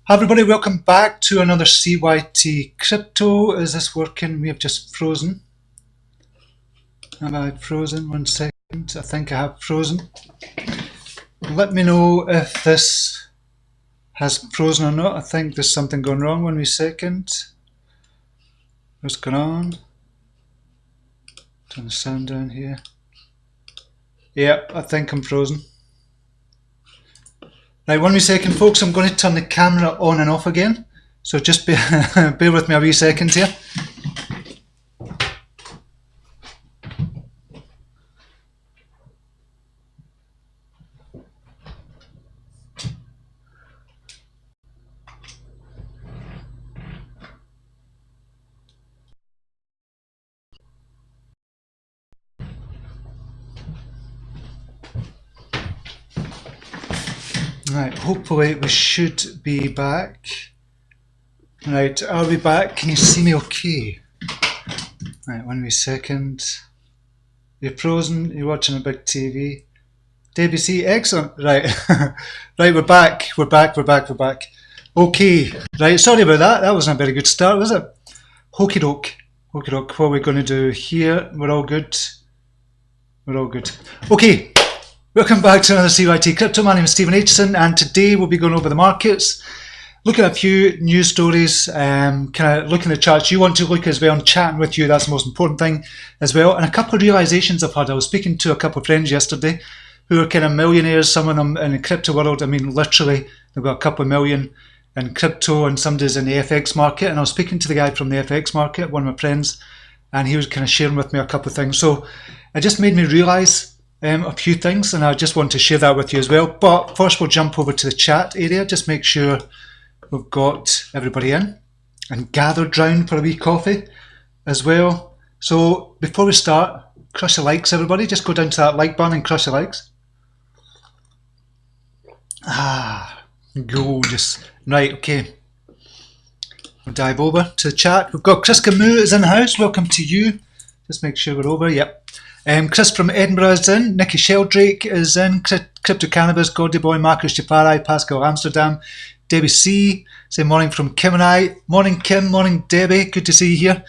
Hi everybody, welcome back to another CYT-Crypto. Is this working? We have just frozen. Have I frozen? 1 second. I think I have frozen. Let me know if this has frozen or not. I think there's something going wrong. 1 second. What's going on? Turn the sound down here. Yep, I think I'm frozen. Right, 1 second folks, I'm going to turn the camera on and off again. So just bear with me a wee second here. Right, hopefully we should be back. Right, are we back? Can you see me okay? Right, 1 second. You're frozen, you're watching a big TV. DBC, excellent. Right, right, we're back. Okay, right, sorry about that. That wasn't a very good start, was it? Hokey doke. What are we going to do here? We're all good. Okay. Welcome back to another CYT-Crypto. My name is Stephen Aitchison, and today we'll be going over the markets, looking at a few news stories, kind of looking at the charts. You want to look as well and chatting with you, that's the most important thing as well. And a couple of realizations I've had. I was speaking to a couple of friends yesterday who are kind of millionaires, some of them in the crypto world. I mean, literally, they've got a couple of million in crypto, and somebody's in the FX market. And I was speaking to the guy from the FX market, one of my friends, and he was kind of sharing with me a couple of things. So it just made me realize a few things, and I just want to share that with you as well. But first we'll jump over to the chat area, just make sure we've got everybody in and gathered round for a wee coffee as well. So before we start, crush the likes everybody, just go down to that like button and crush the likes. Gorgeous. Right, okay, we'll dive over to the chat. We've got Chris Camus is in the house, welcome to you. Just make sure we're over, yep. Chris from Edinburgh is in, Nikki Sheldrake is in, Crypto Cannabis, Gordy Boy, Marcus Jafari, Pascal Amsterdam, Debbie C, say morning from Kim and I. Morning Kim, morning Debbie, good to see you here.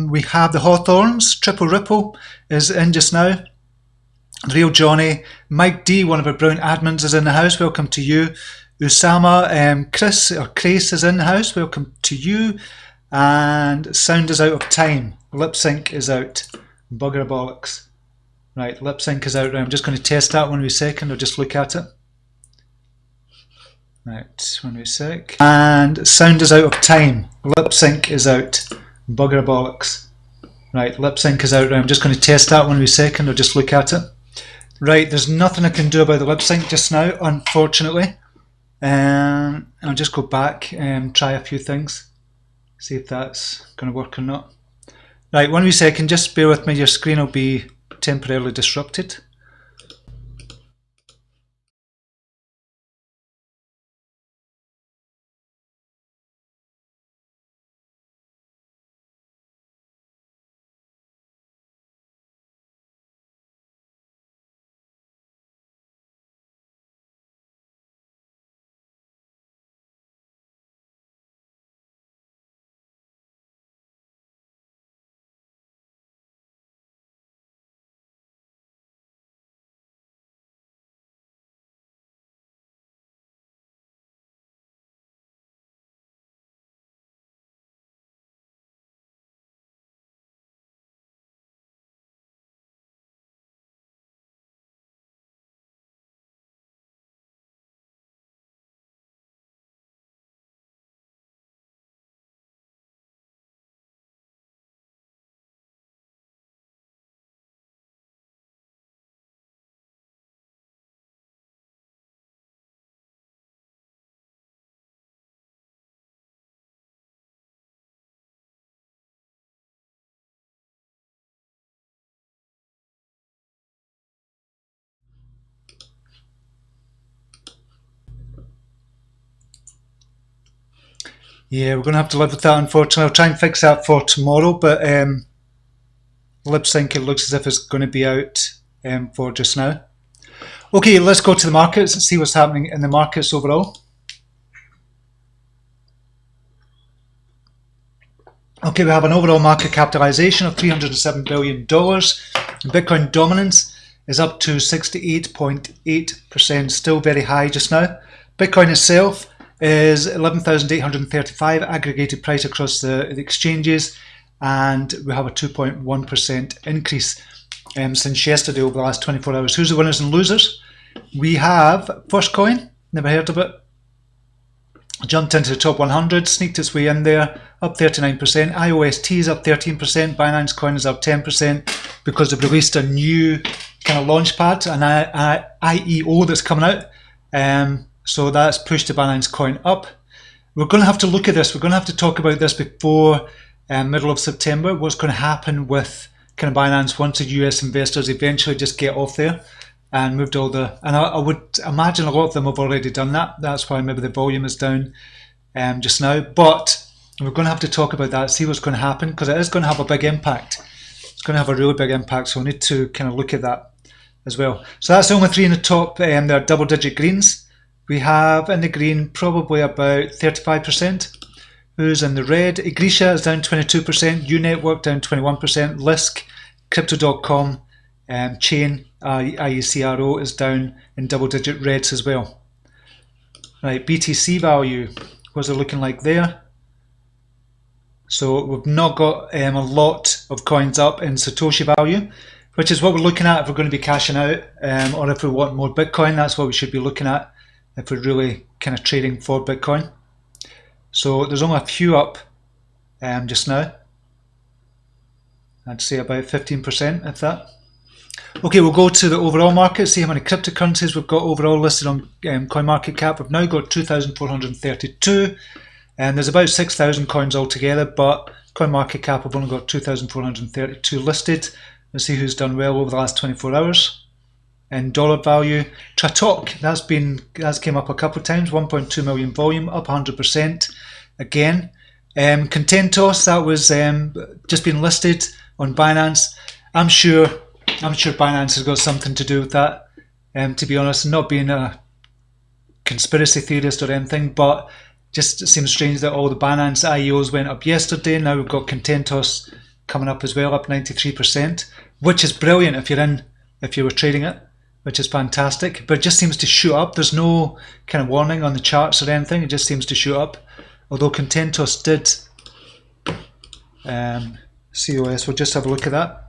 We have the Hawthorns, Triple Ripple is in just now, Real Johnny, Mike D, one of our brown admins is in the house, welcome to you. Usama, Chris is in the house, welcome to you. And sound is out of time, lip sync is out. Bugger bollocks. Right, lip sync is out. I'm just going to test that 1 second, or just look at it. Right, 1 sec. And sound is out of time. Lip sync is out. Bugger bollocks. Right, lip sync is out. I'm just going to test that 1 second, or just look at it. Right, there's nothing I can do about the lip sync just now, unfortunately. I'll just go back and try a few things. See if that's going to work or not. Right, 1 second, just bear with me, your screen will be temporarily disrupted. Yeah, we're going to have to live with that, unfortunately. I'll try and fix that for tomorrow, but lip sync, it looks as if it's going to be out for just now. Okay, let's go to the markets and see what's happening in the markets overall. Okay, we have an overall market capitalization of $307 billion. Bitcoin dominance is up to 68.8%, still very high just now. Bitcoin itself is 11,835 aggregated price across the exchanges, and we have a 2.1% increase since yesterday over the last 24 hours. Who's the winners and losers? We have First Coin, never heard of it. Jumped into the top 100, sneaked its way in there, up 39%. IOST is up 13%. Binance Coin is up 10% because they've released a new kind of launch pad, an IEO that's coming out. So that's pushed the Binance Coin up. We're going to have to look at this. We're going to have to talk about this before middle of September. What's going to happen with kind of Binance once the US investors eventually just get off there and moved all the, and I would imagine a lot of them have already done that. That's why maybe the volume is down just now. But we're going to have to talk about that, see what's going to happen, because it is going to have a big impact. It's going to have a really big impact, so we need to kind of look at that as well. So that's the only three in the top. They're double-digit greens. We have in the green probably about 35%. Who's in the red? Egretia is down 22%. UNetwork down 21%. Lisk, Crypto.com, Chain, IECRO is down in double-digit reds as well. Right, BTC value, what's it looking like there? So we've not got a lot of coins up in Satoshi value, which is what we're looking at if we're going to be cashing out, or if we want more Bitcoin. That's what we should be looking at if we're really kind of trading for Bitcoin. So there's only a few up just now. I'd say about 15%, if that. Okay, we'll go to the overall market, see how many cryptocurrencies we've got overall listed on CoinMarketCap. We've now got 2,432, and there's about 6,000 coins altogether, but CoinMarketCap have only got 2,432 listed. Let's see who's done well over the last 24 hours. In dollar value, Tratok, that's came up a couple of times, 1.2 million volume, up 100% again. Contentos, that was just been listed on Binance. I'm sure Binance has got something to do with that. To be honest, not being a conspiracy theorist or anything, but just it seems strange that all the Binance IEOs went up yesterday. Now we've got Contentos coming up as well, up 93%, which is brilliant if you were trading it, which is fantastic. But it just seems to shoot up. There's no kind of warning on the charts or anything. It just seems to shoot up. Although Contentos did COS, we'll just have a look at that.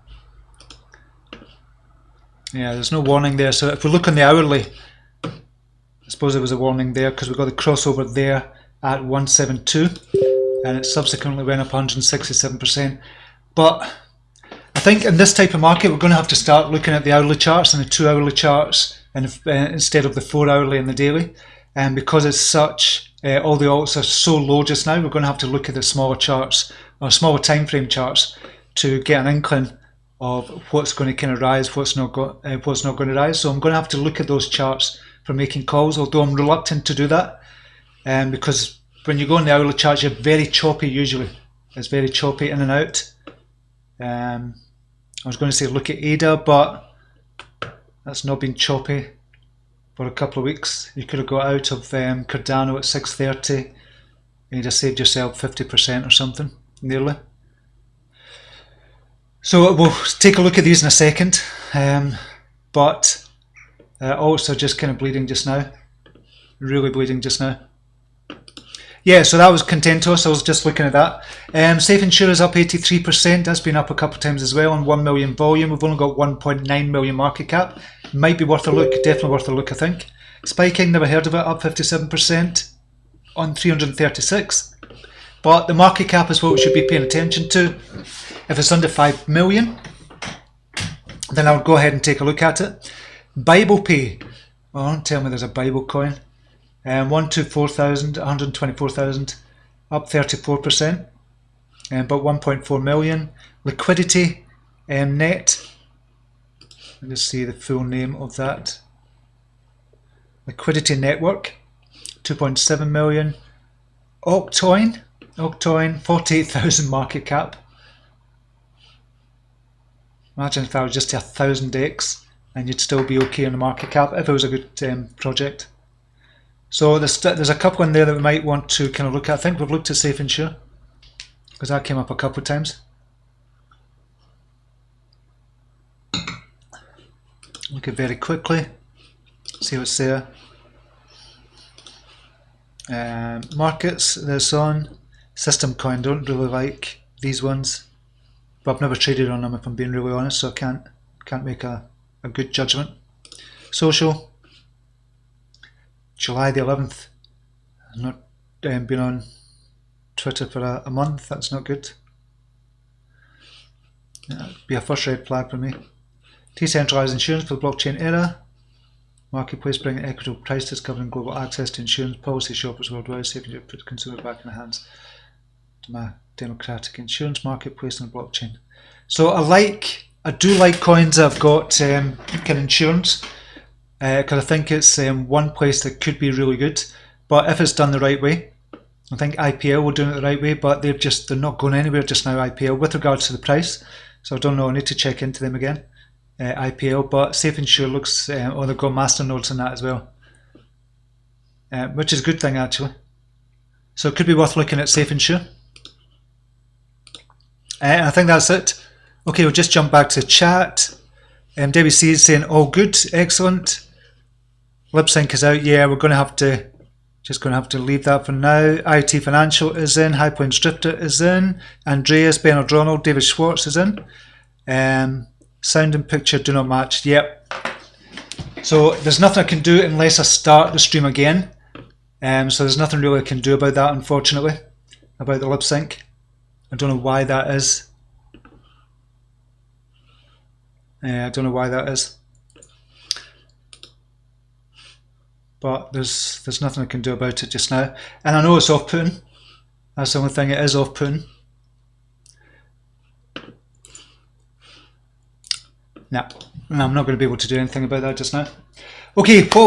Yeah, there's no warning there. So if we look on the hourly, I suppose there was a warning there because we got the crossover there at 172, and it subsequently went up 167%. But I think in this type of market, we're going to have to start looking at the hourly charts and the 2 hourly charts, and instead of the 4 hourly and the daily. And because it's such, all the alts are so low just now, we're going to have to look at the smaller charts or smaller time frame charts to get an inkling of what's going to kind of rise, what's not going to rise. So I'm going to have to look at those charts for making calls, although I'm reluctant to do that, because when you go on the hourly charts, you're very choppy usually. It's very choppy in and out. I was going to say look at ADA, but that's not been choppy for a couple of weeks. You could have got out of Cardano at 630 and you'd have saved yourself 50% or something, nearly. So we'll take a look at these in a second, but also just kind of bleeding just now, really bleeding just now. Yeah, so that was Contentos. I was just looking at that. Safe Insurers up 83%. That's been up a couple of times as well on 1 million volume. We've only got 1.9 million market cap. Might be worth a look. Definitely worth a look, I think. Spiking, never heard of it. Up 57% on 336. But the market cap is what we should be paying attention to. If it's under 5 million, then I would go ahead and take a look at it. Bible Pay. Oh, don't tell me there's a Bible coin. 124,000, 124,000, up 34%, but 1.4 million. Liquidity net. Let's see the full name of that. Liquidity Network, 2.7 million. Octoin, 48,000 market cap. Imagine if that was just 1,000x and you'd still be okay on the market cap if it was a good project. So there's a couple in there that we might want to kind of look at. I think we've looked at Safe Insure. because that came up a couple of times. Look at very quickly, see what's there. Markets, there's on. System coin, don't really like these ones, but I've never traded on them if I'm being really honest, so I can't make a good judgment. Social, July the 11th. I've not been on Twitter for a month, that's not good. That'd be a first red flag for me. Decentralized insurance for the blockchain era. Marketplace bringing equitable price discovery and global access to insurance policy shoppers worldwide, saving you put consumers back in the hands. Democratic insurance marketplace and blockchain. So I do like coins that have got kind of insurance, because I think it's one place that could be really good. But if it's done the right way, I think IPL were doing it the right way, but they're not going anywhere just now, IPL, with regards to the price. So I don't know, I need to check into them again. IPL, but Safe Insure looks, they've got master nodes in that as well, which is a good thing actually. So it could be worth looking at Safe Insure. And I think that's it. Okay, we'll just jump back to chat. WC is saying all good, excellent. Lip sync is out. Yeah, we're going to have to leave that for now. IT Financial is in. High Point Drifter is in. Andreas, Bernard Ronald, David Schwartz is in. Sound and picture do not match. Yep. So there's nothing I can do unless I start the stream again. So there's nothing really I can do about that, unfortunately, about the lip sync. I don't know why that is. I don't know why that is. But there's nothing I can do about it just now. And I know it's off-putting. That's the only thing, it is off-putting. No, I'm not going to be able to do anything about that just now. Okay, what I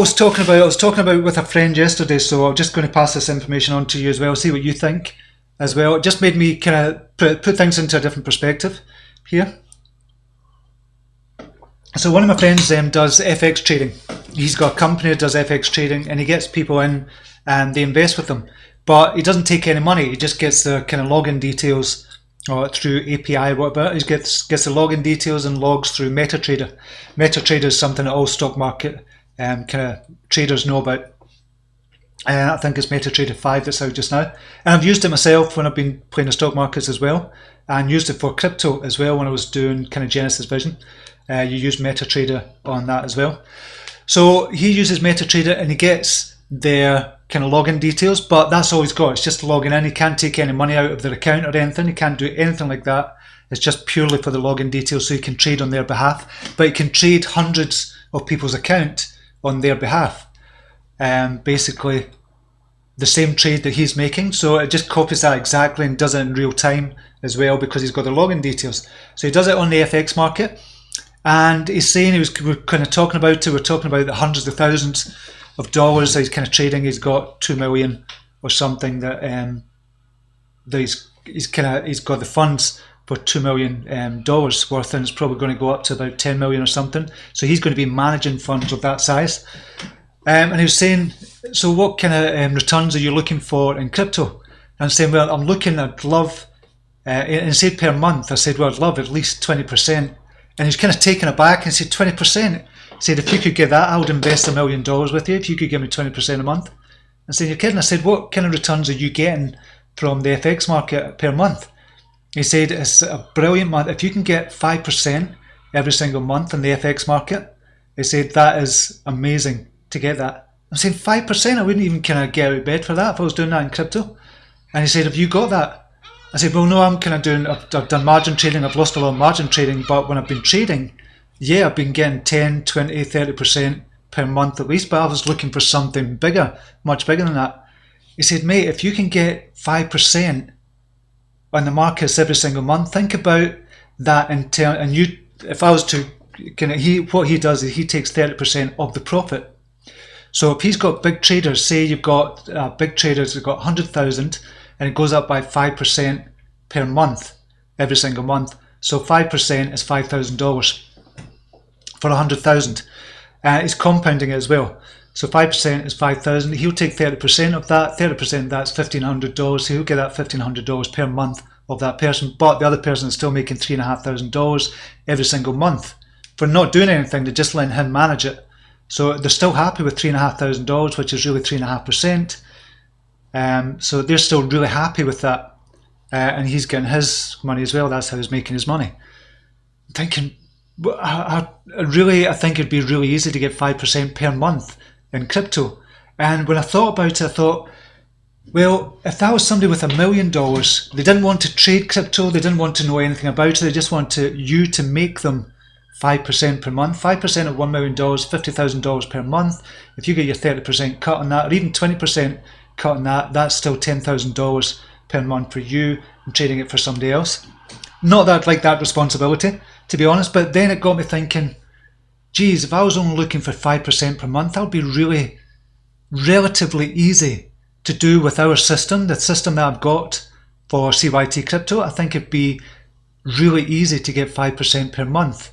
was talking about with a friend yesterday, so I'm just going to pass this information on to you as well, see what you think as well. It just made me kind of put things into a different perspective here. So one of my friends does FX trading. He's got a company that does FX trading, and he gets people in and they invest with them. But he doesn't take any money, he just gets the kind of login details or through API, whatever. He gets the login details and logs through MetaTrader. MetaTrader is something that all stock market kind of traders know about. I think it's MetaTrader 5 that's out just now. And I've used it myself when I've been playing the stock markets as well, and used it for crypto as well when I was doing kind of Genesis Vision. You use MetaTrader on that as well. So he uses MetaTrader and he gets their kind of login details, but that's all he's got. It's just logging in. He can't take any money out of their account or anything. He can't do anything like that. It's just purely for the login details, so he can trade on their behalf. But he can trade hundreds of people's account on their behalf. Basically the same trade that he's making. So it just copies that exactly and does it in real time as well, because he's got the login details. So he does it on the FX market. And he's saying, we're kind of talking about the hundreds of thousands of dollars that he's kind of trading. He's got 2 million or something that he's got the funds for $2 million worth, and it's probably going to go up to about 10 million or something. So he's going to be managing funds of that size. And he was saying, so what kind of returns are you looking for in crypto? And I'm saying, well, I'd love, and he said per month. I said, well, I'd love at least 20%. And he's kind of taken aback and said, 20%? He said, if you could get that, I would invest $1 million with you if you could give me 20% a month. I said, you're kidding? I said, what kind of returns are you getting from the FX market per month? He said, it's a brilliant month. If you can get 5% every single month in the FX market, he said, that is amazing to get that. I'm saying 5%? I wouldn't even kind of get out of bed for that if I was doing that in crypto. And he said, have you got that? I said, well, no, I'm kind of doing, I've done margin trading. I've lost a lot of margin trading, but when I've been trading, yeah, I've been getting 10, 20, 30% per month at least, but I was looking for something bigger, much bigger than that. He said, mate, if you can get 5% on the markets every single month, think about that if I was to, what he does is he takes 30% of the profit. So if he's got big traders, say you've got big traders that got 100,000, and it goes up by 5% per month, every single month. So 5% is $5,000 for 100,000. He's compounding it as well. So 5% is 5,000. He'll take 30% of that. 30% of that's $1,500. So he'll get that $1,500 per month of that person, but the other person is still making $3,500 every single month for not doing anything. They're just letting him manage it. So they're still happy with $3,500, which is really 3.5%. So they're still really happy with that. And he's getting his money as well. That's how he's making his money. I'm thinking, I think it'd be really easy to get 5% per month in crypto. And when I thought about it, I thought, well, if that was somebody with $1 million, they didn't want to trade crypto, they didn't want to know anything about it, they just want you to make them 5% per month. 5% of $1 million, $50,000 per month. If you get your 30% cut on that, or even 20% cut on that, that's still $10,000 per month for you and trading it for somebody else. Not that I'd like that responsibility, to be honest, but then it got me thinking, geez, if I was only looking for 5% per month, that would be really relatively easy to do with our system, the system that I've got for CYT-Crypto. I think it'd be really easy to get 5% per month.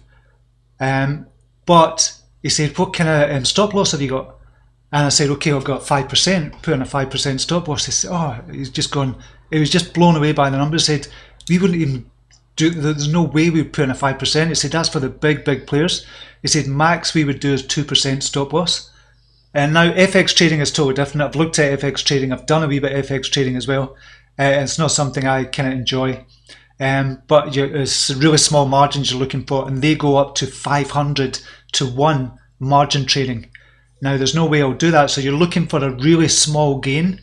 But he said, what kind of stop loss have you got? And I said, okay, I've got 5%, put in a 5% stop loss. He said, he was just blown away by the numbers. He said, we wouldn't even there's no way we'd put in a 5%. He said, that's for the big players. He said, max we would do is 2% stop loss. And now FX trading is totally different. I've looked at FX trading. I've done a wee bit of FX trading as well. It's not something I kind of enjoy. But it's really small margins you're looking for, and they go up to 500 to 1 margin trading. Now, there's no way I'll do that. So you're looking for a really small gain.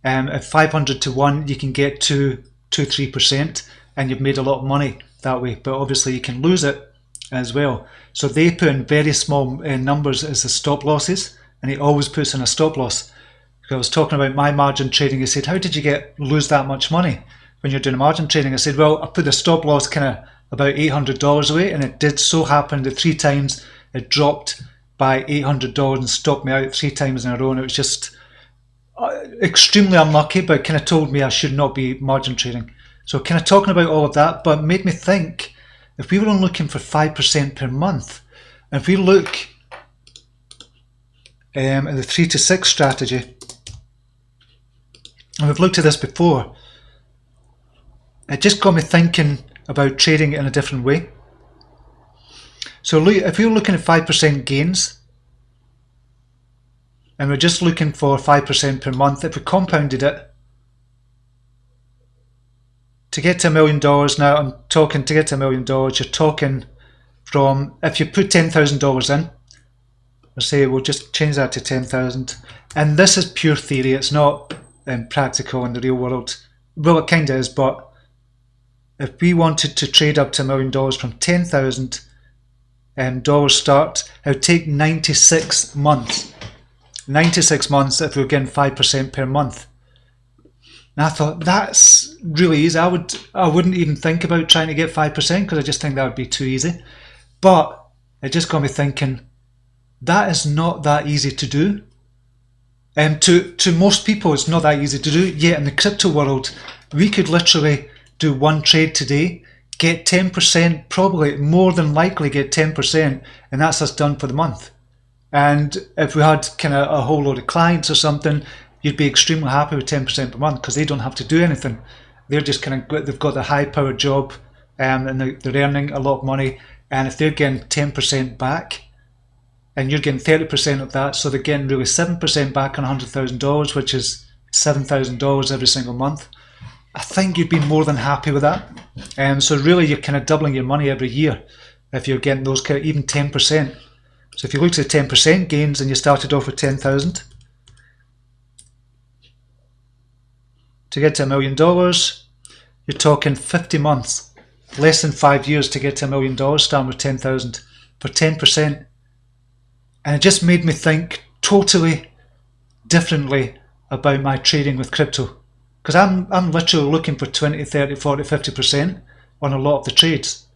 At 500 to 1, you can get to 3%, and you've made a lot of money that way. But obviously, you can lose it as well. So they put in very small numbers as the stop losses, and he always puts in a stop loss. I was talking about my margin trading. He said, how did you lose that much money when you're doing margin trading? I said, well, I put the stop loss kind of about $800 away, and it did so happen that 3 times it dropped by $800 and stopped me out 3 times in a row, and it was just extremely unlucky, but kind of told me I should not be margin trading. So kind of talking about all of that, but made me think, if we were only looking for 5% per month, and if we look at the 3 to 6 strategy, and we've looked at this before, it just got me thinking about trading it in a different way. So if we were looking at 5% gains, and we're just looking for 5% per month, if we compounded it, to get to $1 million, now I'm talking to get to $1 million, you're talking from, if you put $10,000 in, let's say we'll just change that to 10,000, and this is pure theory, it's not practical in the real world. Well, it kind of is, but if we wanted to trade up to $1 million from $10,000 start, it would take 96 months. 96 months if we were getting 5% per month. And I thought, that's really easy. I wouldn't even think about trying to get 5% because I just think that would be too easy. But it just got me thinking, that is not that easy to do. To most people, it's not that easy to do. Yet in the crypto world, we could literally do one trade today, get 10%, probably more than likely get 10%, and that's us done for the month. And if we had kind of a whole load of clients or something, you'd be extremely happy with 10% per month because they don't have to do anything. They're just kind of, they've got a high-powered job, and they're earning a lot of money. And if they're getting 10% back, and you're getting 30% of that, so they're getting really 7% back on $100,000, which is $7,000 every single month. I think you'd be more than happy with that. So really, you're kind of doubling your money every year if you're getting those kind of even 10%. So if you looked at 10% gains and you started off with 10,000, to get to $1 million, you're talking 50 months, less than 5 years to get to $1 million, starting with 10,000 for 10%. And it just made me think totally differently about my trading with crypto. Because I'm literally looking for 20, 30, 40, 50% on a lot of the trades.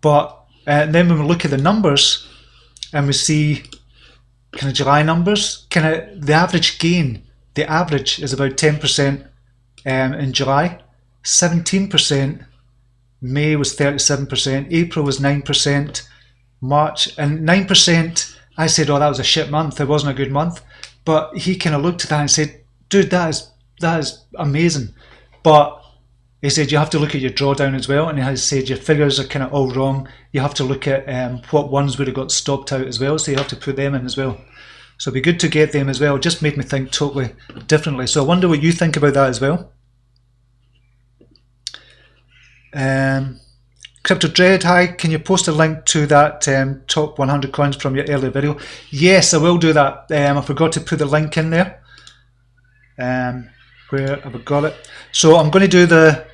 But then when we look at the numbers and we see kind of July numbers, kind of the average gain, the average is about 10% in July, 17%, May was 37%, April was 9%, March, and 9%, I said, oh, that was a shit month, it wasn't a good month. But he kind of looked at that and said, dude, that is amazing. But he said you have to look at your drawdown as well, and he has said your figures are kind of all wrong. You have to look at what ones would have got stopped out as well, so you have to put them in as well. So it'd be good to get them as well. Just made me think totally differently. So I wonder what you think about that as well. Crypto Dread, hi, can you post a link to that top 100 coins from your earlier video? Yes, I will do that. I forgot to put the link in there. Where have I got it? So I'm going to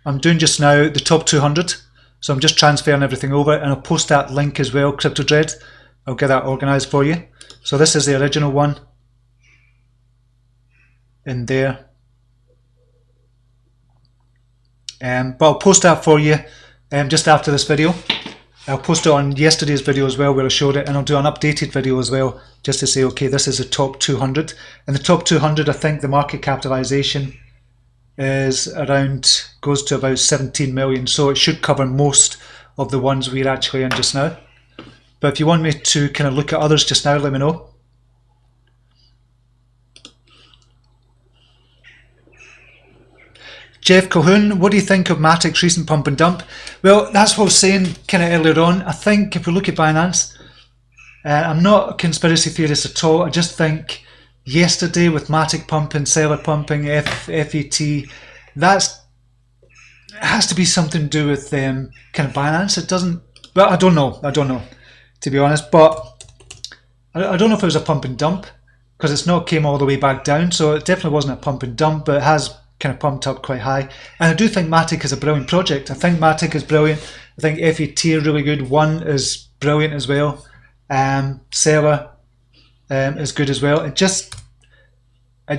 I'm doing just now the top 200. So I'm just transferring everything over, and I'll post that link as well, Crypto Dread. I'll get that organised for you. So this is the original one in there. But I'll post that for you just after this video. I'll post it on yesterday's video as well, where I showed it, and I'll do an updated video as well, just to say, okay, this is the top 200. And the top 200, I think the market capitalization is around, goes to about 17 million, so it should cover most of the ones we're actually in just now. But if you want me to kind of look at others just now, let me know. Jeff Colhoun, what do you think of Matic's recent pump and dump? Well, that's what I was saying kind of earlier on. I think if we look at Binance, I'm not a conspiracy theorist at all. I just think yesterday with Matic pumping, Seller pumping, FET, it has to be something to do with kind of Binance. It doesn't, well, I don't know, to be honest, but I don't know if it was a pump and dump, because it's not came all the way back down, so it definitely wasn't a pump and dump, but it has kind of pumped up quite high. And I do think Matic is a brilliant project. I think Matic is brilliant. I think FET are really good. One is brilliant as well. Seller is good as well. It just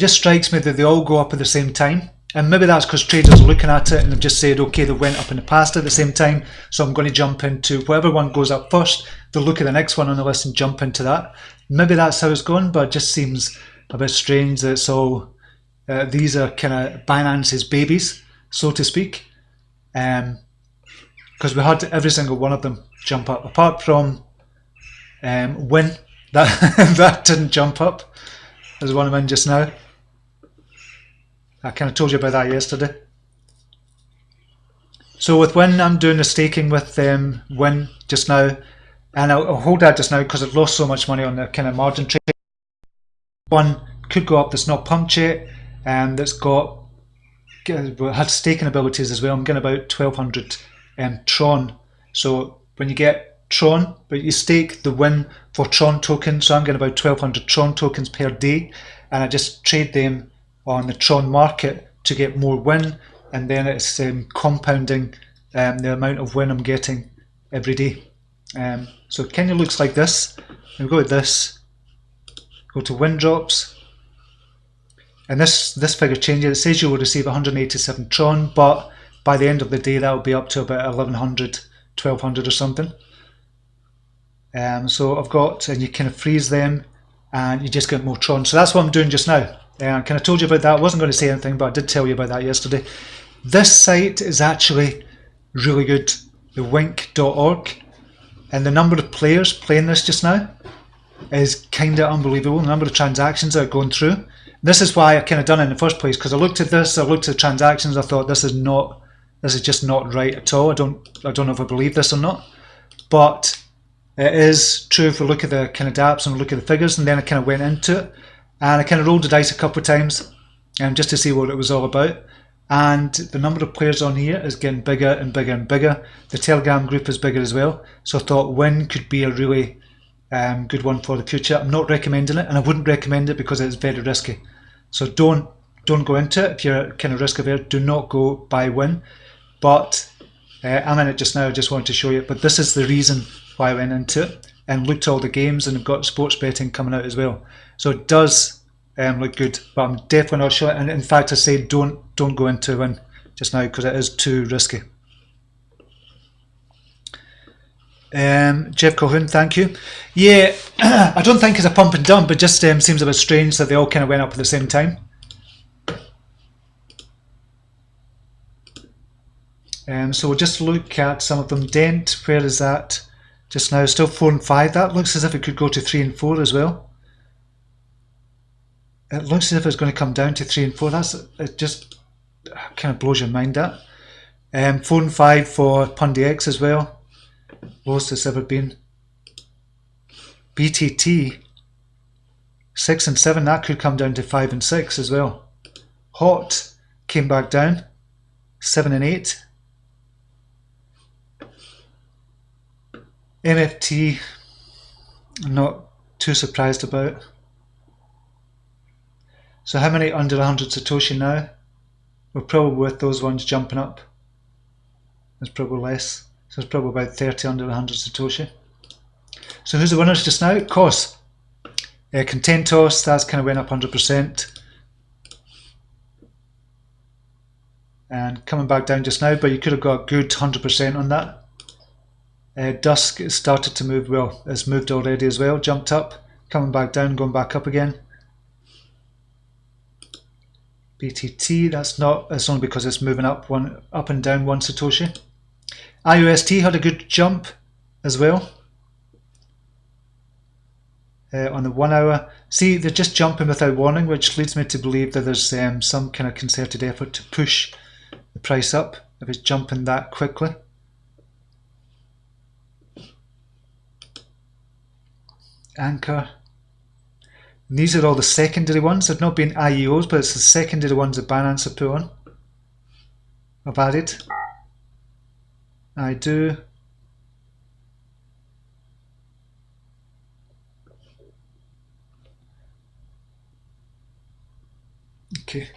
strikes me that they all go up at the same time. And maybe that's because traders are looking at it and they've just said, okay, they went up in the past at the same time, so I'm going to jump into whatever one goes up first. They'll look at the next one on the list and jump into that. Maybe that's how it's going, but it just seems a bit strange that it's all, these are kind of Binance's babies, so to speak. Because we had every single one of them jump up, apart from Win. That didn't jump up. There's one of them in just now. I kind of told you about that yesterday. So with Win, I'm doing the staking with Win just now, and I'll hold that just now because I've lost so much money on the kind of margin trade. One could go up that's not pumped yet, and that's got had staking abilities as well. I'm getting about 1200 Tron. So when you get Tron, but you stake the Win for Tron tokens, so I'm getting about 1200 Tron tokens per day, and I just trade them on the Tron market to get more Win, and then it's compounding the amount of Win I'm getting every day. So it kind of looks like this. We go to this, go to Win drops, and this figure changes. It says you will receive 187 Tron, but by the end of the day that will be up to about 1100, 1200 or something. So I've got, and you kind of freeze them and you just get more Tron. So that's what I'm doing just now. I kind of told you about that. I wasn't going to say anything, but I did tell you about that yesterday. This site is actually really good, the wink.org, and the number of players playing this just now is kind of unbelievable. The number of transactions that are going through. This is why I kind of done it in the first place, because I looked at this, I looked at the transactions, I thought this is just not right at all. I don't know if I believe this or not, but it is true if we look at the kind of dApps and look at the figures. And then I kind of went into it and I kind of rolled the dice a couple of times just to see what it was all about. And the number of players on here is getting bigger and bigger and bigger. The Telegram group is bigger as well. So I thought Win could be a really good one for the future. I'm not recommending it, and I wouldn't recommend it because it's very risky. So don't go into it if you're kind of risk averse. Do not go buy Win. But I'm in it just now. I just wanted to show you. But this is the reason why I went into it and looked at all the games, and I've got sports betting coming out as well. So it does look good, but I'm definitely not sure. And in fact, I say don't go into Win just now because it is too risky. Jeff Colhoun, thank you. Yeah, I don't think it's a pump and dump. It just seems a bit strange that they all kind of went up at the same time. So we'll just look at some of them. Dent, where is that? Just now, still 4 and 5. That looks as if it could go to 3 and 4 as well. It looks as if it's going to come down to 3 and 4. It just kind of blows your mind, that. 4 and 5 for Pundy X as well. Lowest it's ever been. BTT 6 and 7, that could come down to 5 and 6 as well. Hot came back down 7 and 8. MFT, I'm not too surprised about. So how many under 100 Satoshi now? We're probably with those ones jumping up. There's probably less. So it's probably about 30 under 100 Satoshi. So who's the winners just now? COS. Contentos, that's kind of went up 100%. And coming back down just now, but you could have got a good 100% on that. Dusk started to move, well, it's moved already as well, jumped up, coming back down, going back up again. BTT, that's only because it's moving up and down 1 Satoshi. IUST had a good jump as well. On the 1 hour, see, they're just jumping without warning, which leads me to believe that there's some kind of concerted effort to push the price up if it's jumping that quickly. Anchor. And these are all the secondary ones. They've not been IEOs, but it's the secondary ones that Binance have put on. I've added. I do. Okay.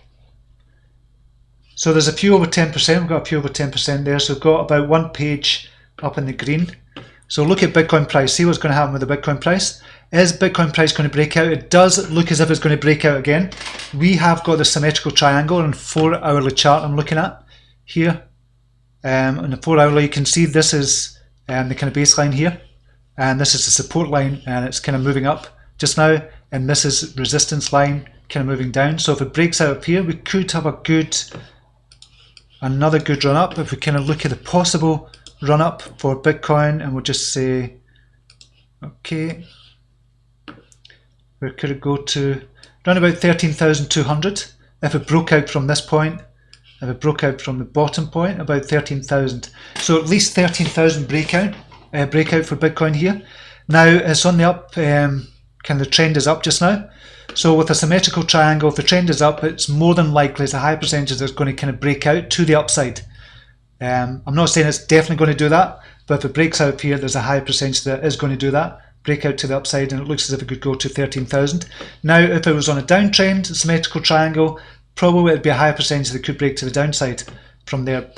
So there's a few over 10%. We've got a few over 10% there. So we've got about 1 page up in the green. So look at Bitcoin price. See what's going to happen with the Bitcoin price. Is Bitcoin price going to break out? It does look as if it's going to break out again. We have got the symmetrical triangle on 4-hourly chart I'm looking at here. On the 4-hourly, you can see this is the kind of baseline here. And this is the support line, and it's kind of moving up just now. And this is resistance line, kind of moving down. So if it breaks out up here, we could have another good run up. If we kind of look at the possible run up for Bitcoin, and we'll just say, okay, where could it go to? Around about 13,200. If it broke out from this point, if it broke out from the bottom point, about 13,000. So at least 13,000 breakout for Bitcoin here. Now it's on the up, kind of the trend is up just now. So with a symmetrical triangle, if the trend is up, it's more than likely, it's a high percentage that's going to kind of break out to the upside. I'm not saying it's definitely going to do that, but if it breaks out here, there's a high percentage that is going to do that, break out to the upside, and it looks as if it could go to 13,000. Now, if it was on a downtrend, symmetrical triangle, probably it'd be a higher percentage that could break to the downside from there.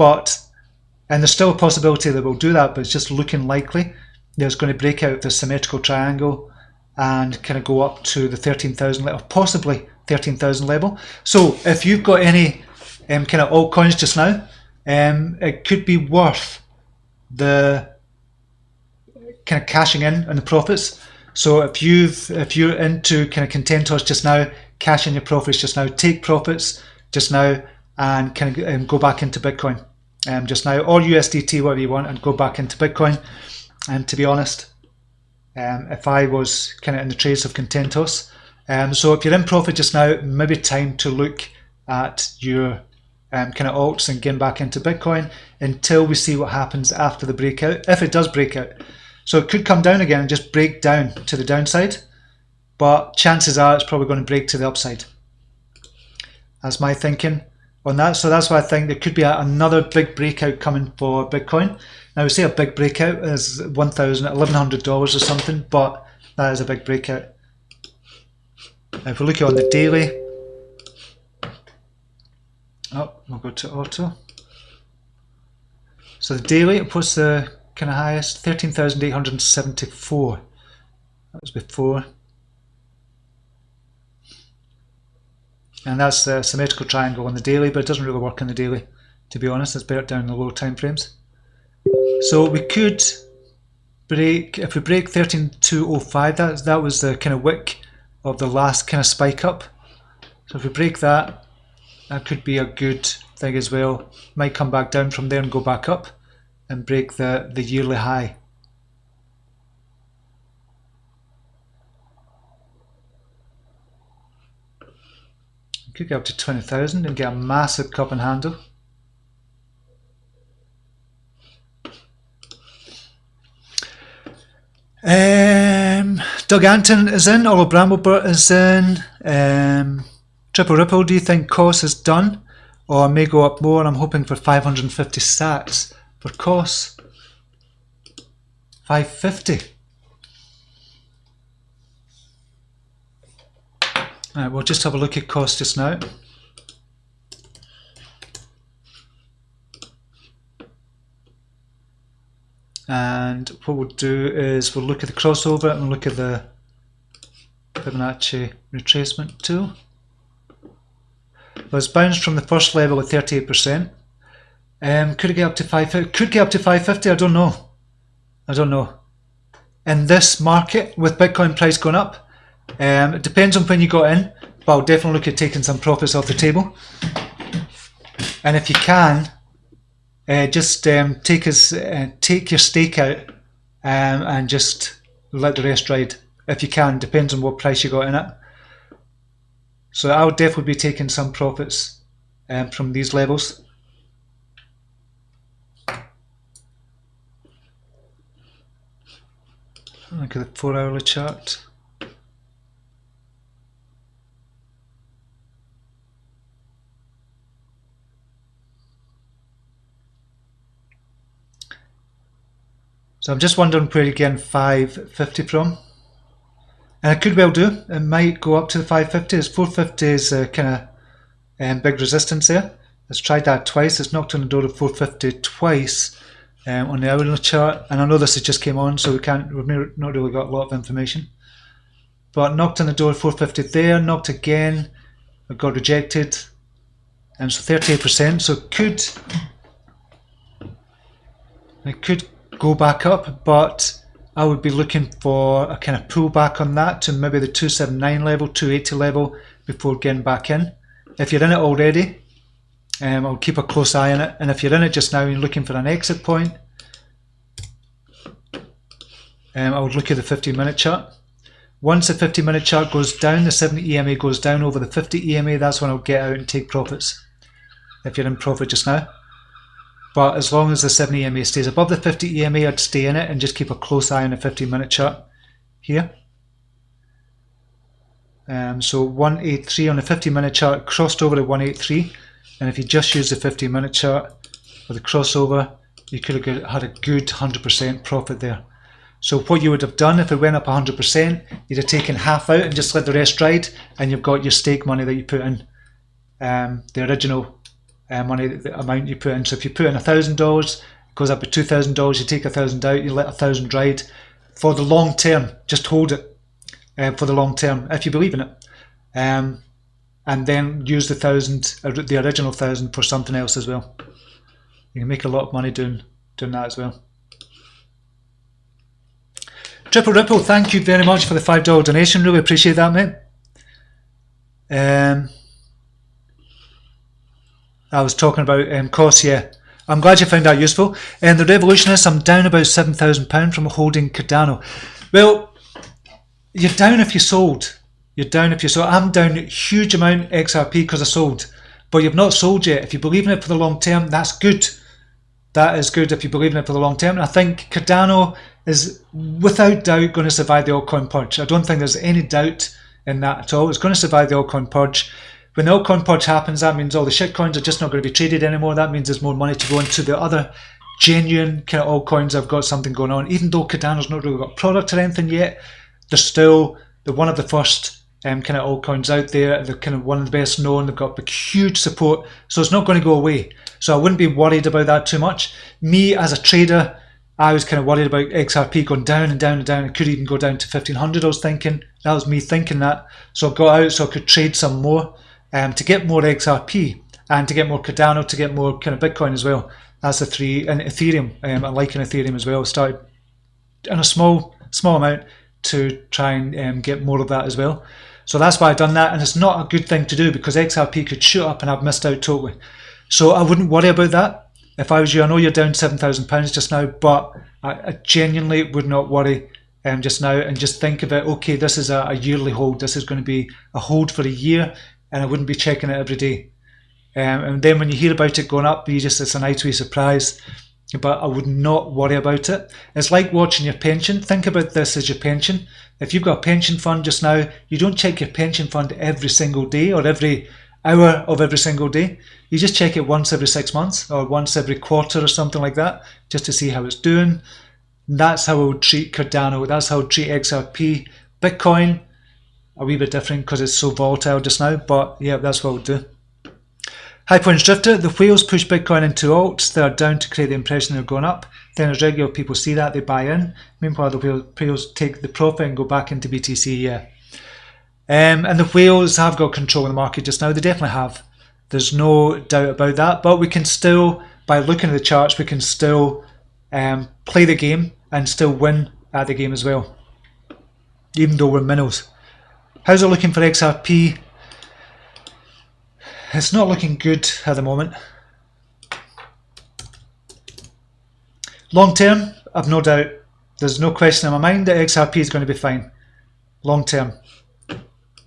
And there's still a possibility that we'll do that, but it's just looking likely that it's going to break out the symmetrical triangle and kind of go up to the 13,000 level, possibly 13,000 level. So if you've got any kind of altcoins just now, it could be worth the kind of cashing in on the profits. So if you're into kind of Contentos just now, cash in your profits just now, take profits just now, and kind of go back into Bitcoin just now, or USDT, whatever you want, and go back into Bitcoin. And to be honest, if I was kind of in the trades of Contentos, so if you're in profit just now, maybe time to look at your kind of alts and getting back into Bitcoin until we see what happens after the breakout, if it does break out. So it could come down again and just break down to the downside, but chances are it's probably going to break to the upside. That's my thinking on that. So that's why I think there could be another big breakout coming for Bitcoin. Now we say a big breakout is $1,100 or something, but that is a big breakout. Now if we look at on the daily, we'll go to auto. So the daily, what's the kind of highest? 13,874. That was before. And that's the symmetrical triangle on the daily, but it doesn't really work on the daily, to be honest. It's better down in the low time frames. So we could break, if we break 13,205, that was the kind of wick of the last kind of spike up. So if we break that, that could be a good thing as well. Might come back down from there and go back up and break the yearly high. Could get up to 20,000 and get a massive cup and handle. Doug Anton is in. Olo Bramblebert is in. Triple Ripple, do you think COS is done? Or may go up more? I'm hoping for 550 sats for COS. 550. Alright, we'll just have a look at COS just now. And what we'll do is we'll look at the crossover and look at the Fibonacci retracement tool. Well, it's bounced from the first level at 38%. Could it get up to 550? Could get up to 550. I don't know. I don't know. In this market, with Bitcoin price going up, it depends on when you got in, but I'll definitely look at taking some profits off the table. And if you can, just take your stake out and just let the rest ride. If you can, depends on what price you got in it. So I would definitely be taking some profits from these levels. Look at the 4-hourly chart. So I'm just wondering where you're getting 550 from. And it could well do. It might go up to the 550. It's 450 is kind of big resistance there. It's tried that twice. It's knocked on the door of 450 twice on the hourly chart. And I know this has just came on, so we've not really got a lot of information. But knocked on the door of 450 there, knocked again. It got rejected. And so 38%. So it could go back up, but I would be looking for a kind of pullback on that to maybe the 279 level, 280 level before getting back in. If you're in it already, I'll keep a close eye on it. And if you're in it just now and you're looking for an exit point, I would look at the 15-minute chart. Once the 50-minute chart goes down, the 70 EMA goes down over the 50 EMA, that's when I'll get out and take profits. If you're in profit just now. But as long as the 70 EMA stays above the 50 EMA, I'd stay in it and just keep a close eye on the 15-minute chart here. So 183 on the 50-minute chart crossed over to 183, and if you just use the 15-minute chart for the crossover, you could have had a good 100% profit there. So what you would have done if it went up 100%, you'd have taken half out and just let the rest ride, and you've got your stake money that you put in, the original money, the amount you put in. So if you put in $1,000, it goes up to $2,000, you take $1,000 out, you let $1,000 ride for the long term. Just hold it for the long term if you believe in it, and then use the the original 1,000 for something else as well. You can make a lot of money doing that as well. Triple Ripple, thank you very much for the $5 donation. Really appreciate that, mate. I was talking about COS, yeah. I'm glad you found that useful. And the Revolutionists, I'm down about £7,000 from holding Cardano. Well, you're down if you sold. You're down if you sold. I'm down a huge amount XRP because I sold. But you've not sold yet. If you believe in it for the long term, that's good. That is good if you believe in it for the long term. And I think Cardano is without doubt going to survive the altcoin purge. I don't think there's any doubt in that at all. It's going to survive the altcoin purge. When the altcoin purge happens, that means all the shitcoins are just not going to be traded anymore. That means there's more money to go into the other genuine kind of altcoins that have got something going on. Even though Cardano's not really got a product or anything yet, they're still one of the first kind of altcoins out there. They're kind of one of the best known. They've got huge support, so it's not going to go away. So I wouldn't be worried about that too much. Me as a trader, I was kind of worried about XRP going down and down and down. It could even go down to 1,500. I was thinking that was me thinking that. So I got out so I could trade some more. To get more XRP and to get more Cardano, to get more kind of Bitcoin as well. That's the three, and Ethereum. I like an Ethereum as well. Started in a small amount to try and get more of that as well. So that's why I've done that, and it's not a good thing to do because XRP could shoot up and I've missed out totally. So I wouldn't worry about that. If I was you, I know you're down £7,000 just now, but I genuinely would not worry just now and just think of it, okay, this is a yearly hold. This is going to be a hold for a year. And I wouldn't be checking it every day. And then when you hear about it going up, it's a nice wee surprise. but I would not worry about it. It's like watching your pension. Think about this as your pension. If you've got a pension fund just now, you don't check your pension fund every single day or every hour of every single day. You just check it once every 6 months or once every quarter or something like that, just to see how it's doing. That's how I would treat Cardano. That's how I would treat XRP. Bitcoin, a wee bit different because it's so volatile just now, but yeah, that's what I would do. High Points Drifter, the whales push Bitcoin into alts. They're down to create the impression they're going up. Then as regular people see that, they buy in. Meanwhile, the whales take the profit and go back into BTC, yeah. And the whales have got control of the market just now. They definitely have. There's no doubt about that. But we can still, by looking at the charts, we can still play the game and still win at the game as well, even though we're minnows. How's it looking for XRP? It's not looking good at the moment. Long term, I've no doubt. There's no question in my mind that XRP is going to be fine. Long term.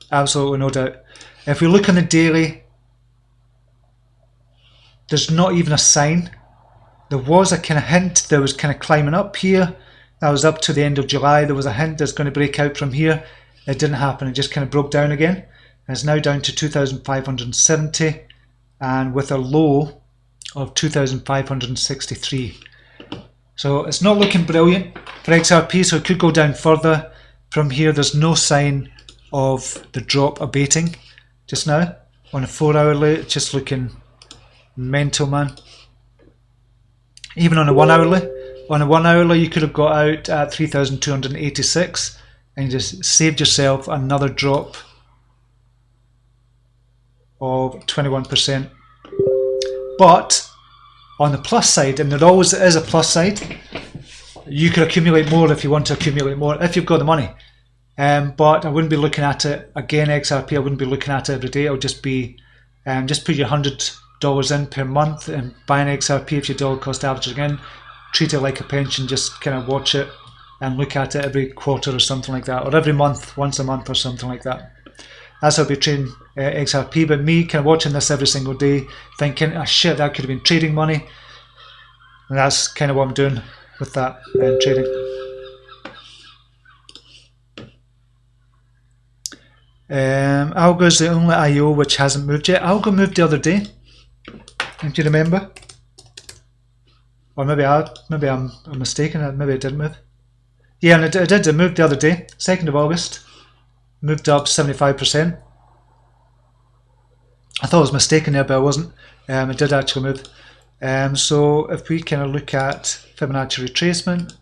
Absolutely no doubt. If we look on the daily, there's not even a sign. There was a kind of hint that was kind of climbing up here. That was up to the end of July. There was a hint that's going to break out from here. It didn't happen. It just kind of broke down again. It's now down to 2,570 and with a low of 2,563. So it's not looking brilliant for XRP, so it could go down further. From here, there's no sign of the drop abating just now. On a 4 hourly, it's just looking mental, man. Even on a 1 hourly. On a 1 hourly, you could have got out at 3,286 and you just saved yourself another drop of 21%. But on the plus side, and there always is a plus side, you could accumulate more if you want to accumulate more, if you've got the money. But I wouldn't be looking at it, again, XRP, I wouldn't be looking at it every day. I would just be, just put your $100 in per month and buy an XRP if your dollar cost average again. Treat it like a pension, just kind of watch it and look at it every quarter or something like that, or every month, once a month or something like that. That's how I'll be trading XRP. But me kind of watching this every single day, thinking, oh shit, that could have been trading money. And that's kind of what I'm doing with that and trading. Algo is the only IO which hasn't moved yet. Algo moved the other day, if you remember. Or maybe I'm mistaken, maybe it didn't move. Yeah, and it did, it moved the other day, 2nd of August. Moved up 75%. I thought I was mistaken there, but I wasn't. It did actually move. So if we kind of look at Fibonacci retracement,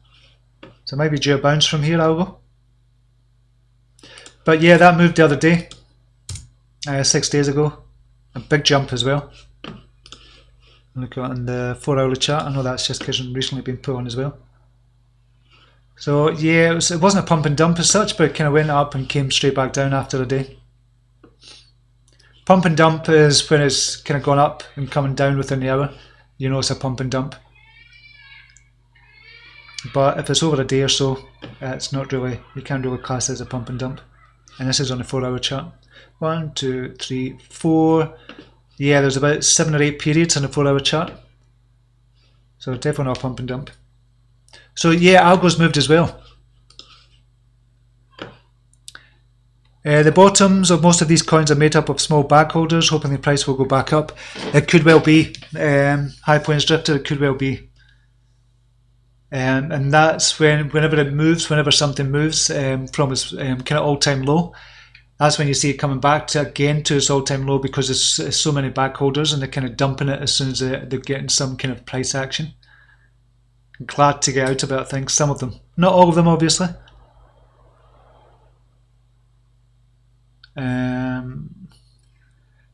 so it might be due a bounce from here, Algo. But yeah, that moved the other day, 6 days ago. A big jump as well. Look on the 4 hourly chart. I know that's just because it's recently been put on as well. So yeah, it wasn't a pump and dump as such, but it kind of went up and came straight back down after a day. Pump and dump is when it's kind of gone up and coming down within the hour. You know it's a pump and dump. But if it's over a day or so, it's not really, you can't really class it as a pump and dump. And this is on the 4 hour chart. 1, 2, 3, 4. Yeah, there's about 7 or 8 periods on the 4 hour chart. So definitely not a pump and dump. So yeah, Algo's moved as well. The bottoms of most of these coins are made up of small bag holders, hoping the price will go back up. It could well be. High Points Drifter, it could well be. And that's whenever it moves, whenever something moves from its kind of all-time low, that's when you see it coming back to again to its all-time low, because there's so many back holders and they're kind of dumping it as soon as they're getting some kind of price action. Glad to get out of it, I think. Some of them, not all of them, obviously.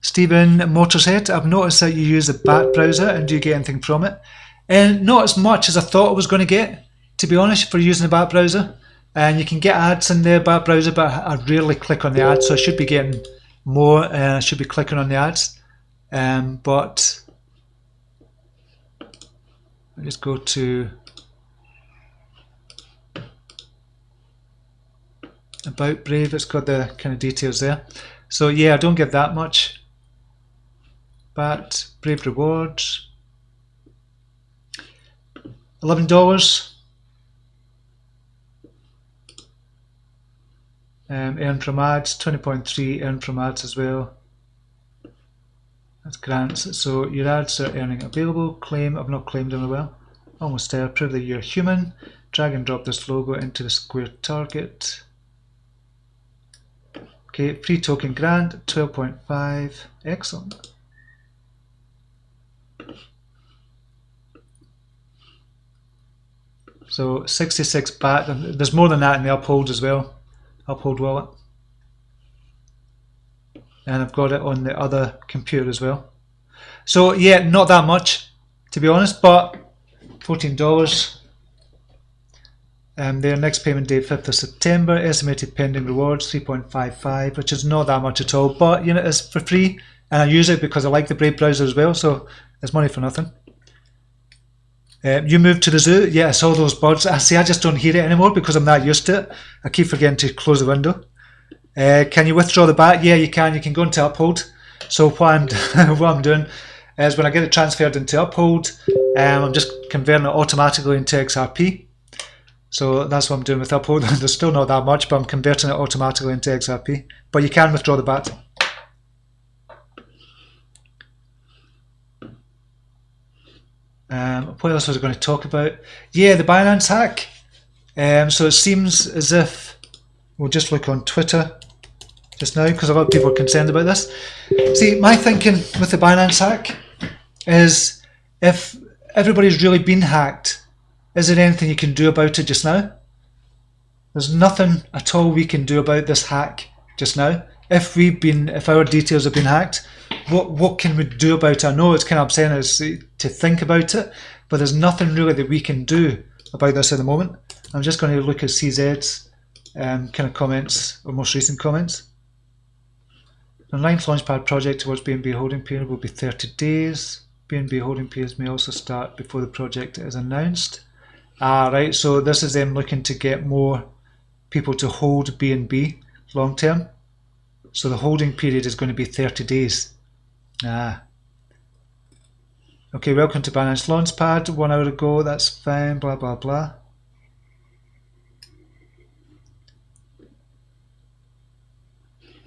Stephen Motorhead, I've noticed that you use the BAT browser, and do you get anything from it? And not as much as I thought I was going to get, to be honest, for using the BAT browser. And you can get ads in the BAT browser, but I rarely click on the ads, so I should be getting more. I should be clicking on the ads, but I'll just go to About Brave. It's got the kind of details there. So yeah, I don't get that much. But Brave rewards. $11. Earned from ads, 20.3 earned from ads as well. That's grants. So your ads are earning available. Claim, I've not claimed them well. Almost there. Prove that you're human. Drag and drop this logo into the square target. Okay, free token grant, 12.5. Excellent. So 66 baht, and there's more than that in the Uphold as well. Uphold wallet. And I've got it on the other computer as well. So yeah, not that much to be honest, but $14. Their next payment date 5th of September. Estimated pending rewards 3.55, which is not that much at all, but you know, it's for free and I use it because I like the Brave browser as well, so it's money for nothing. You moved to the zoo? Yeah, I saw those birds. I just don't hear it anymore because I'm not used to it. I keep forgetting to close the window. Can you withdraw the bat? Yeah, you can. You can go into Uphold. So what I'm doing is when I get it transferred into Uphold, I'm just converting it automatically into XRP. So that's what I'm doing with Uphold. There's still not that much, but I'm converting it automatically into XRP. But you can withdraw the bat. What else was I going to talk about? Yeah, the Binance hack. So it seems as if, we'll just look on Twitter just now because a lot of people are concerned about this. See, my thinking with the Binance hack is if everybody's really been hacked, is there anything you can do about it just now? There's nothing at all we can do about this hack just now. If our details have been hacked, what can we do about it? I know it's kind of upsetting us to think about it, but there's nothing really that we can do about this at the moment. I'm just going to look at CZ's kind of comments, or most recent comments. The 9th Launchpad project towards BNB holding period will be 30 days. BNB holding periods may also start before the project is announced. Right, so this is them looking to get more people to hold BNB long term. So the holding period is going to be 30 days. Okay, welcome to Binance Launchpad. 1 hour ago, that's fine, blah, blah, blah.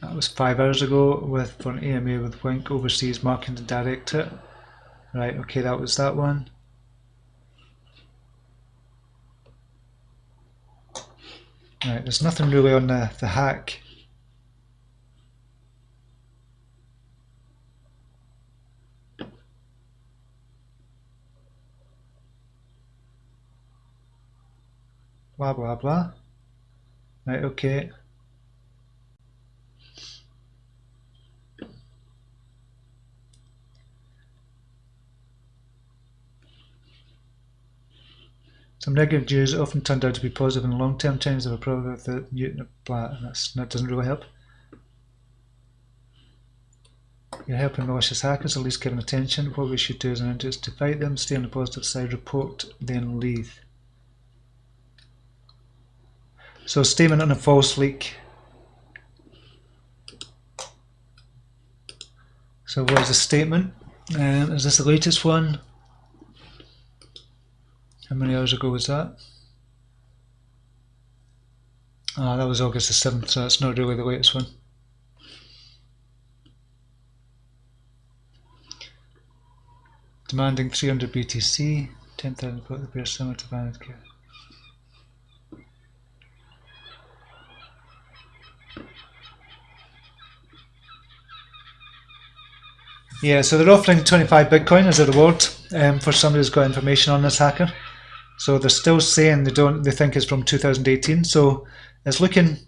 That was 5 hours ago for an AMA with Wink Overseas Marketing Director. Right, okay, that was that one. Right, there's nothing really on the hack. Blah, blah, blah. Right, okay. Some negative news often turned out to be positive in long-term terms of a problem with the Newton blah, and that doesn't really help. You're helping malicious hackers, at least give them attention. What we should do as an entity is to fight them, stay on the positive side, report, then leave. So statement on a false leak. So what is the statement? Is this the latest one? How many hours ago was that? That was August the 7th, so that's not really the latest one. Demanding 300 BTC, 10,000 put the bear similar to Binance Care. Yeah, so they're offering 25 Bitcoin as a reward for somebody who's got information on this hacker. So they're still saying they think it's from 2018. So it was looking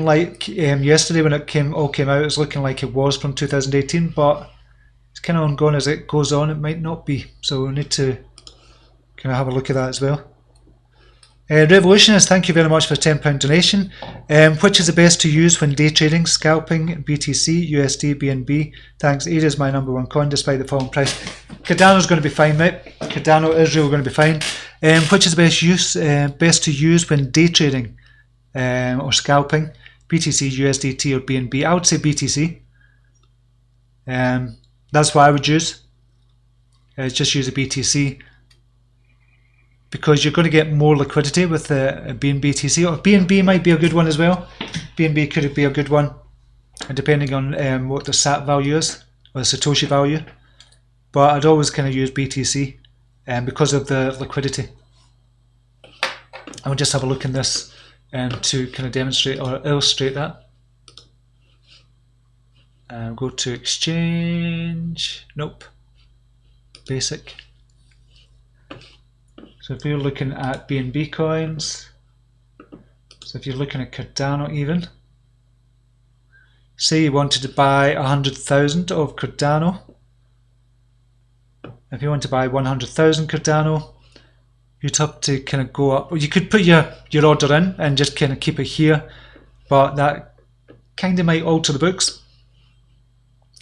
like yesterday when it all came out, it was looking like it was from 2018, but it's kind of ongoing. As it goes on, it might not be. So we need to kind of have a look at that as well. Revolutionist, thank you very much for a £10 donation. Which is the best to use when day trading? Scalping, BTC, USD, BNB. Thanks. ADA is my #1 coin despite the falling price. Cardano's going to be fine, mate. Cardano is really going to be fine. Which is the best to use when day trading or scalping? BTC, USDT, or BNB? I would say BTC. That's what I would use. Just use a BTC. because you're going to get more liquidity with the BNBTC, or BNB might be a good one as well. BNB could be a good one, depending on what the SAT value is, or the Satoshi value. But I'd always kind of use BTC because of the liquidity. I will just have a look in this to kind of demonstrate or illustrate that. Go to exchange, nope, basic. So if you're looking at BNB coins, so if you're looking at Cardano even, say you wanted to buy 100,000 of Cardano. If you want to buy 100,000 Cardano, you'd have to kind of go up. Well, you could put your order in and just kind of keep it here, but that kind of might alter the books.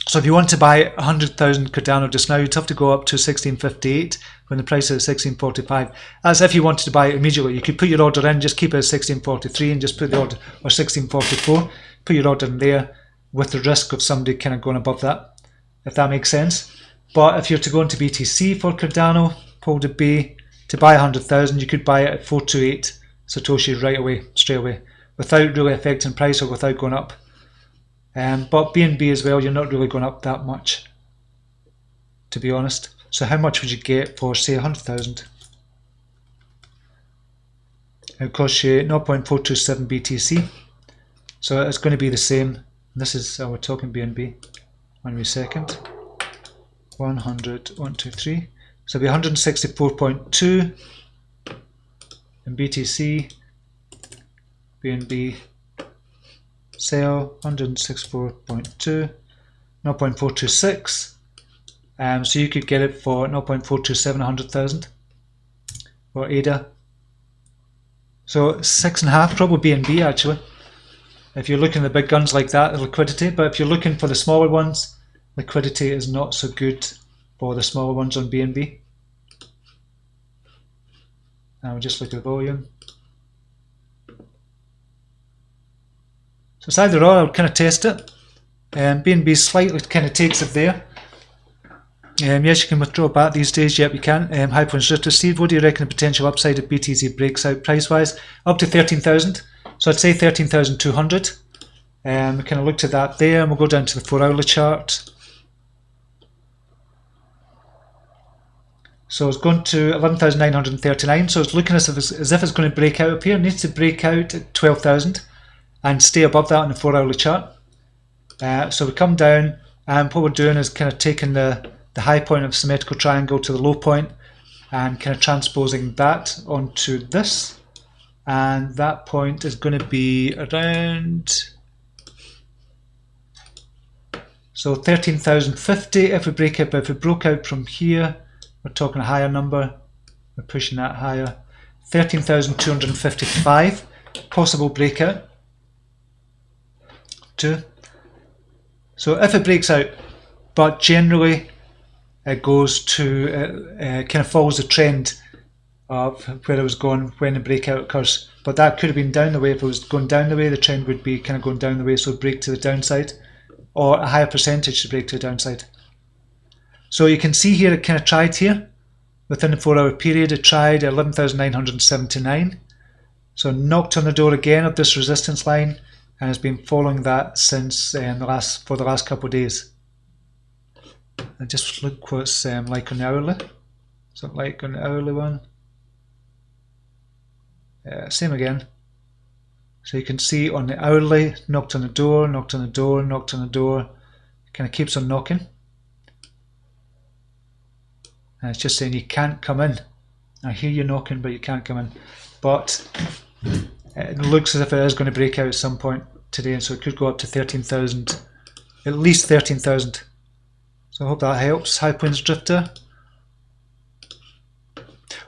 So if you want to buy 100,000 Cardano just now, you'd have to go up to 1658 when the price is 1645. As if you wanted to buy it immediately. You could put your order in, just keep it at 1643 and just put the order, or 1644, put your order in there with the risk of somebody kind of going above that, if that makes sense. But if you're to go into BTC for Cardano, hold it B, to buy 100,000, you could buy it at 428 Satoshi right away, straight away, without really affecting price or without going up. But BNB as well, you're not really going up that much, to be honest. So how much would you get for, say, 100,000? It would cost you 0.427 BTC. So it's going to be the same. This is, we're talking BNB. 1 wee second. 100, 1, 2, 3. So it'll be 164.2 in BTC, BNB. Sell 164.2, 0.426. So you could get it for 0.427, 100,000 for ADA. So 6.5, probably BNB actually. If you're looking at the big guns like that, the liquidity. But if you're looking for the smaller ones, liquidity is not so good for the smaller ones on BNB. And we'll just look at the volume. So it's either or, I would kind of test it. BNB slightly kind of takes it there. Yes, you can withdraw back these days. Yep, you can. High points drifter. Steve, what do you reckon the potential upside if BTC breaks out price-wise? Up to 13,000. So I'd say 13,200. We kind of looked at that there, and we'll go down to the 4-hourly chart. So it's going to 11,939. So it's looking as if it's going to break out up here. It needs to break out at 12,000. And stay above that on the 4-hourly chart. So we come down, and what we're doing is kind of taking the high point of symmetrical triangle to the low point and kind of transposing that onto this. And that point is going to be around, so 13,050 if we break it. But if we broke out from here, we're talking a higher number. We're pushing that higher. 13,255 possible breakout. So if it breaks out, but generally it goes to kind of follows the trend of where it was going when the breakout occurs. But that could have been down the way. If it was going down the way, the trend would be kind of going down the way, so it'd break to the downside, or a higher percentage to break to the downside. So you can see here it kind of tried here within the 4-hour period. It tried at 11,979, so knocked on the door again of this resistance line, and has been following that since for the last couple of days. And just look what's like on the hourly. So like on the hourly one. Same again. So you can see on the hourly, knocked on the door, knocked on the door, knocked on the door. Kind of keeps on knocking. And it's just saying you can't come in. I hear you knocking, but you can't come in. But it looks as if it is going to break out at some point today, and so it could go up to 13,000, at least 13,000. So I hope that helps. High Plains Drifter.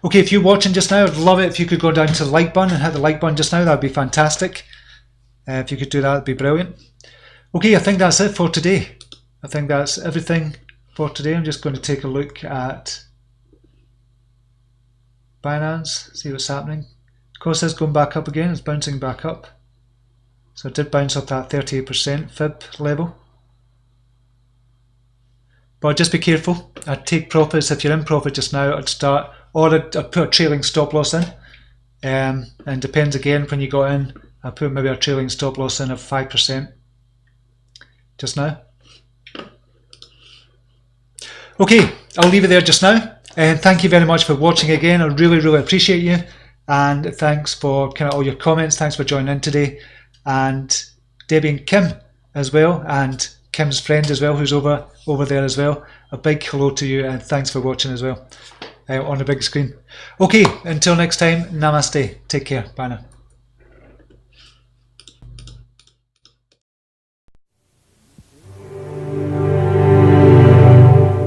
Okay, if you're watching just now, I'd love it if you could go down to the like button and hit the like button just now. That would be fantastic. If you could do that, it'd be brilliant. Okay, I think that's it for today. I think that's everything for today. I'm just going to take a look at Binance, see what's happening. Of course, it's going back up again. It's bouncing back up. So it did bounce off that 38% fib level. But just be careful. I'd take profits. If you're in profit just now, I'd start or I'd put a trailing stop loss in. And depends again when you got in. I put maybe a trailing stop loss in of 5% just now. Okay, I'll leave it there just now. And thank you very much for watching again. I really, really appreciate you. And thanks for kind of all your comments. Thanks for joining in today. And Debbie and Kim as well, and Kim's friend as well, who's over there as well. A big hello to you, and thanks for watching as well on the big screen. Okay, until next time, namaste. Take care. Bye now.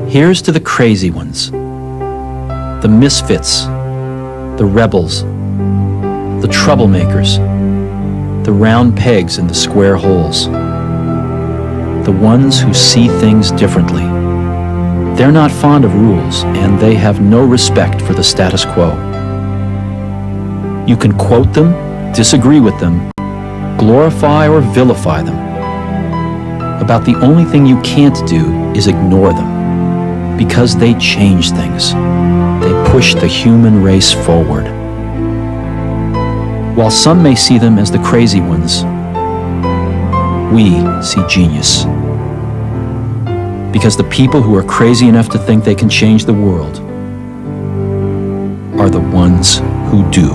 Here's to the crazy ones, the misfits, the rebels, the troublemakers, the round pegs in the square holes, the ones who see things differently. They're not fond of rules, and they have no respect for the status quo. You can quote them, disagree with them, glorify or vilify them. About the only thing you can't do is ignore them, because they change things. They push the human race forward. While some may see them as the crazy ones, we see genius. Because the people who are crazy enough to think they can change the world are the ones who do.